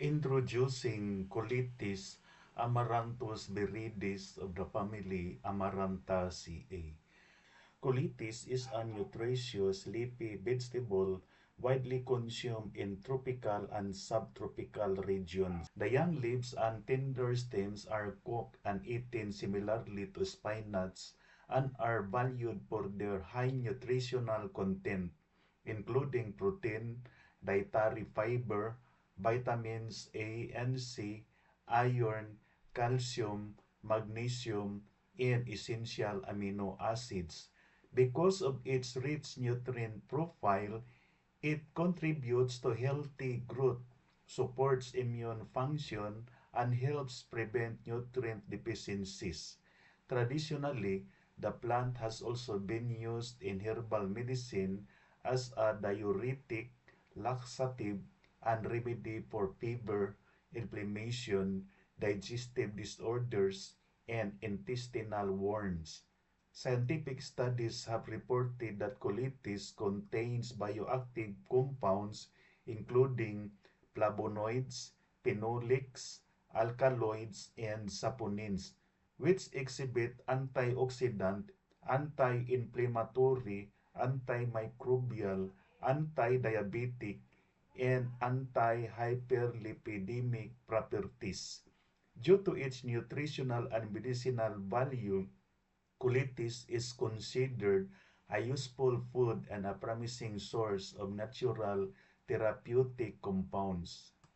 Introducing Colitis amaranthus viridis of the family Amarantaceae. Colitis is a nutritious leafy vegetable widely consumed in tropical and subtropical regions. The young leaves and tender stems are cooked and eaten similarly to spinaches and are valued for their high nutritional content, including protein, dietary fiber, vitamins A and C, iron, calcium, magnesium, and essential amino acids. Because of its rich nutrient profile, it contributes to healthy growth, supports immune function, and helps prevent nutrient deficiencies. Traditionally, the plant has also been used in herbal medicine as a diuretic, laxative, and remedy for fever, inflammation, digestive disorders, and intestinal wounds. Scientific studies have reported that colitis contains bioactive compounds including flavonoids, phenolics, alkaloids, and saponins, which exhibit antioxidant, anti-inflammatory, antimicrobial, anti-diabetic, and anti-hyperlipidemic properties. Due to its nutritional and medicinal value, colitis is considered a useful food and a promising source of natural therapeutic compounds.